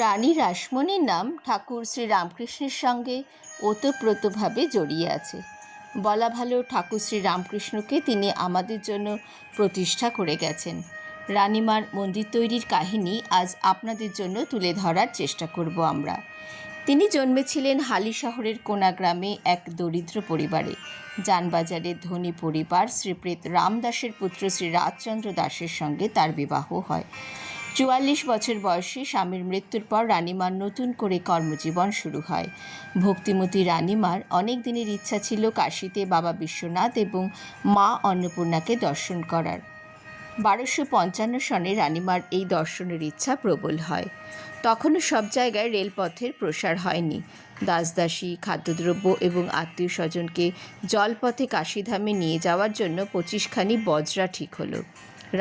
রানী রাসমণির নাম ঠাকুর শ্রী রামকৃষ্ণের সঙ্গে ওতপ্রোতভাবে জড়িয়ে আছে। বলা ভালো, ঠাকুর শ্রী রামকৃষ্ণকে তিনি আমাদের জন্য প্রতিষ্ঠা করে গেছেন। রানীমার মন্দির তৈরির কাহিনী আজ আপনাদের জন্য তুলে ধরার চেষ্টা করব আমরা। তিনি জন্মেছিলেন হালি শহরের কোনা গ্রামে এক দরিদ্র পরিবারে। যানবাজারের ধনী পরিবার শ্রীপ্রেত রামদাসের পুত্র শ্রী রাজচন্দ্র দাসের সঙ্গে তার বিবাহ হয়। ৪৪ বছর বয়সে স্বামীর মৃত্যুর পর রানীমার নতুন করে কর্মজীবন শুরু হয়। ভক্তিমতী রানীমার অনেক দিনের ইচ্ছা ছিল কাশীতে বাবা বিশ্বনাথ এবং মা অন্নপূর্ণাকে দর্শন করার। ১২৫৫ সনে রানীমার এই দর্শনের ইচ্ছা প্রবল হয়। তখনও সব জায়গায় রেলপথের প্রসার হয়নি। দাসদাসী, খাদ্যদ্রব্য এবং আত্মীয় স্বজনকে জলপথে কাশীধামে নিয়ে যাওয়ার জন্য ২৫খানি বজরা ঠিক হলো।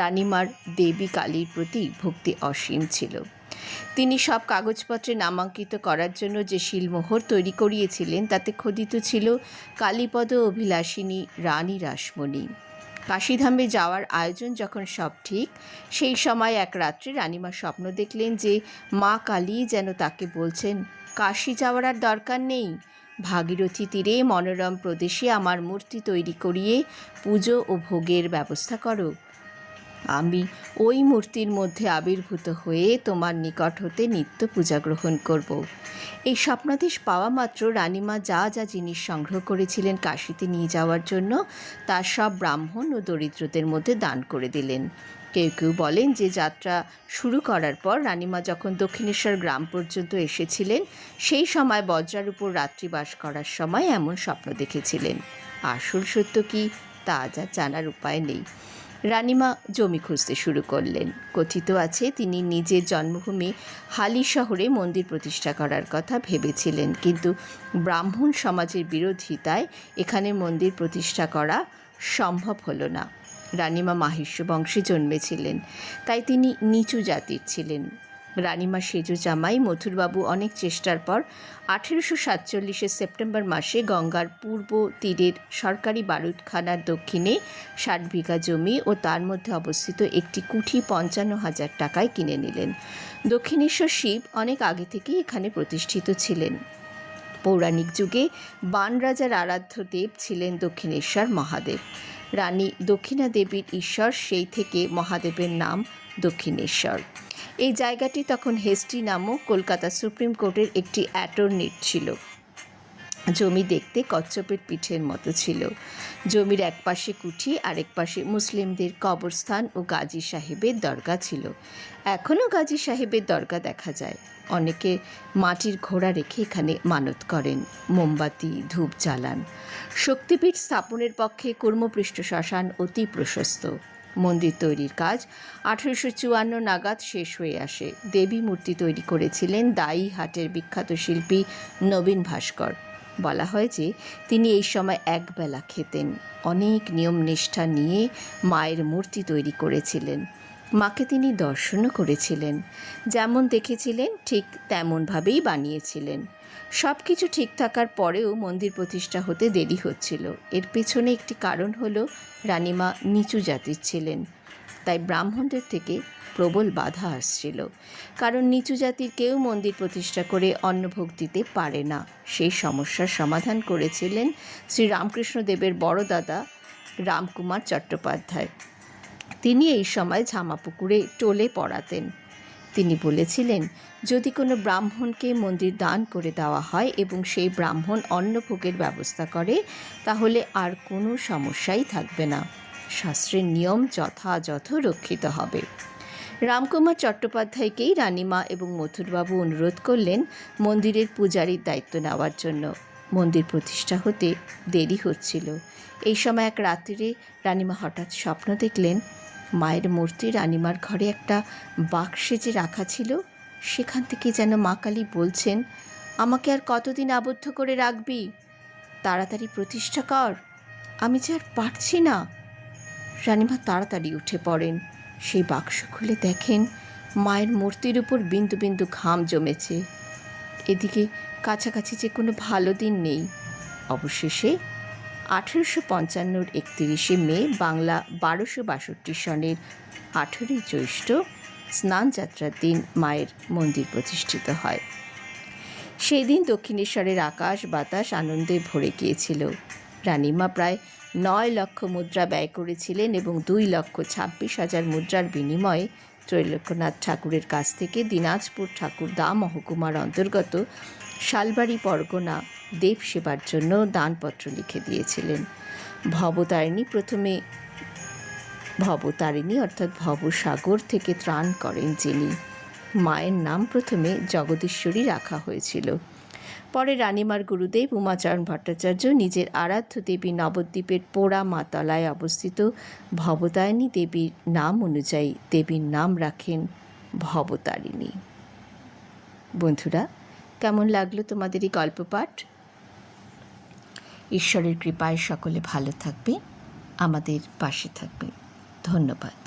রানীমার দেবী কালীর প্রতি ভক্তি অসীম ছিল। তিনি সব কাগজপত্রে নামাঙ্কিত করার জন্য যে শিলমোহর তৈরি করিয়েছিলেন তাতে খোদিত ছিল কালীপদ অভিলাষিনী রানী রাসমণি। কাশীধামে যাওয়ার আয়োজন যখন সব ঠিক, সেই সময় এক রাত্রে রানীমা স্বপ্ন দেখলেন যে মা কালী যেন তাকে বলছেন, কাশী যাওয়ার আর দরকার নেই, ভাগীরথী তীরে মনোরম প্রদেশে আমার মূর্তি তৈরি করিয়ে পুজো ও ভোগের ব্যবস্থা করো। আমি ওই মূর্তির মধ্যে আবির্ভূত হয়ে তোমার নিকট হতে নিত্য পূজা গ্রহণ করব। এই স্বপ্নাদেশ পাওয়া মাত্র রানীমা যা যা জিনিস সংগ্রহ করেছিলেন কাশীতে নিয়ে যাওয়ার জন্য তা সব ব্রাহ্মণ ও দরিদ্রদের মধ্যে দান করে দিলেন। কেউ কেউ বলেন যে যাত্রা শুরু করার পর রানীমা যখন দক্ষিণেশ্বর গ্রাম পর্যন্ত এসেছিলেন, সেই সময় বজ্রার উপর রাত্রিবাস করার সময় এমন স্বপ্ন দেখেছিলেন। আসল সত্য কি তা যা জানার উপায় নেই। রানীমা জমি খুঁজতে শুরু করলেন। কথিত আছে তিনি নিজের জন্মভূমি হালি শহরে মন্দির প্রতিষ্ঠা করার কথা ভেবেছিলেন, কিন্তু ব্রাহ্মণ সমাজের বিরোধিতায় এখানে মন্দির প্রতিষ্ঠা করা সম্ভব হলো না। রানীমা মাহিষ্য বংশে জন্মেছিলেন, তাই তিনি নিচু জাতির ছিলেন। রানীমা সেজ জামাই মথুরবাবু অনেক চেষ্টার পর ১৮৪৭ সেপ্টেম্বর মাসে গঙ্গার পূর্ব তীরের সরকারি বারুদখানার দক্ষিণে ৬০ বিঘা জমি ও তার মধ্যে অবস্থিত একটি কুঠি ৫৫,০০০ টাকায় কিনে নিলেন। দক্ষিণেশ্বর শিব অনেক আগে থেকেই এখানে প্রতিষ্ঠিত ছিলেন। পৌরাণিক যুগে বাণ রাজার আরাধ্য দেব ছিলেন দক্ষিণেশ্বর মহাদেব। রানী দক্ষিণা দেবীর ঈশ্বর, সেই থেকে মহাদেবের নাম দক্ষিণেশ্বর। এই জায়গাটি তখন হেস্টি নামক কলকাতা সুপ্রিম কোর্টের একটি অ্যাটর্নির ছিল। জমি দেখতে কচ্ছপের পিঠের মতো ছিল। জমির এক পাশে কুঠি, আরেক পাশে মুসলিমদের কবরস্থান ও গাজী সাহেবের দরগা ছিল। এখনও গাজী সাহেবের দরগা দেখা যায়। অনেকে মাটির ঘোড়া রেখে এখানে মানত করেন, মোমবাতি ধূপ জ্বালান। শক্তিপীঠ স্থাপনের পক্ষে কর্মপৃষ্ঠ শ্মশান অতি প্রশস্ত। মন্দির তৈরির কাজ ১৮৫৪ নাগাদ শেষ হয়ে আসে। দেবী মূর্তি তৈরি করেছিলেন দাইহাটের বিখ্যাত শিল্পী নবীন ভাস্কর। বলা হয় যে তিনি এই সময় একবেলা খেতেন। অনেক নিয়ম নিষ্ঠা নিয়ে মায়ের মূর্তি তৈরি করেছিলেন। মাকে তিনি দর্শনও করেছিলেন। যেমন দেখেছিলেন ঠিক তেমনভাবেই বানিয়েছিলেন। সব কিছু ঠিক থাকার পরেও মন্দির প্রতিষ্ঠা হতে দেরি হচ্ছিল। এর পেছনে একটি কারণ হলো রানীমা নিচু জাতির ছিলেন, তাই ব্রাহ্মণদের থেকে প্রবল বাধা আসছিল। কারণ নিচু জাতির কেউ মন্দির প্রতিষ্ঠা করে অন্নভোগ দিতে পারে না। সেই সমস্যার সমাধান করেছিলেন শ্রী রামকৃষ্ণদেবের বড় দাদা রামকুমার চট্টোপাধ্যায়। তিনি এই সময় ঝামাপুকুরে টোলে পড়াতেন। তিনি বলেছিলেন, যদি কোনো ব্রাহ্মণকে মন্দির দান করে দেওয়া হয় এবং সেই ব্রাহ্মণ অন্নভোগের ব্যবস্থা করে, তাহলে আর কোনো সমস্যাই থাকবে না। শাস্ত্রের নিয়ম যথাযথ রক্ষিত হবে। রামকুমার চট্টোপাধ্যায়কেই রানীমা এবং মথুরবাবু অনুরোধ করলেন মন্দিরের পূজারীর দায়িত্ব নেওয়ার জন্য। মন্দির প্রতিষ্ঠা হতে দেরি হচ্ছিল। এই সময় এক রাত্রিরে রানীমা হঠাৎ স্বপ্ন দেখলেন মায়ের মূর্তি রানীমার ঘরে একটা বাক্সে যে রাখা ছিল, সেখান থেকে যেন মা কালী বলছেন, আমাকে আর কতদিন আবদ্ধ করে রাখবি, তাড়াতাড়ি প্রতিষ্ঠা কর, আমি যে আর পারছি না। রানীমা তাড়াতাড়ি উঠে পড়েন। সেই বাক্স খুলে দেখেন মায়ের মূর্তির উপর বিন্দু বিন্দু ঘাম জমেছে। এদিকে কাছাকাছি যে কোনো ভালো দিন নেই। অবশেষে ১৮৫৫ ৩১ মে বাংলা ১২৬২ সনের ১৮ই জ্যৈষ্ঠ স্নানযাত্রার দিন মায়ের মন্দির প্রতিষ্ঠিত হয়। সেই দিন দক্ষিণেশ্বরের আকাশ বাতাস আনন্দে ভরে গিয়েছিল। রানীমা প্রায় 9 লক্ষ মুদ্রা ব্যয় করেছিলেন এবং 2,26,000 মুদ্রার বিনিময়ে ত্রৈলোক্যনাথ ঠাকুরের কাছ থেকে দিনাজপুর ঠাকুরদা মহকুমার অন্তর্গত শালবাড়ি পরগনা দেব সেবার জন্য দানপত্র লিখে দিয়েছিলেন। ভবতারিণী অর্থাৎ ভবসাগর থেকে ত্রাণ করেন যিনি। মায়ের নাম প্রথমে জগদীশ্বরী রাখা হয়েছিল। পরে রানীমার গুরুদেব উমাচরণ ভট্টাচার্য নিজের আরাধ্য দেবী নবদ্বীপের পোড়া মাতলায় অবস্থিত ভবতারিণী দেবীর নাম অনুযায়ী দেবীর নাম রাখেন ভবতারিণী। বন্ধুরা, কেমন লাগলো তোমাদের এই গল্প পাঠ? ঈশ্বরের কৃপায় সকলে ভালো থাকবে, আমাদের পাশে থাকবে। ধন্যবাদ।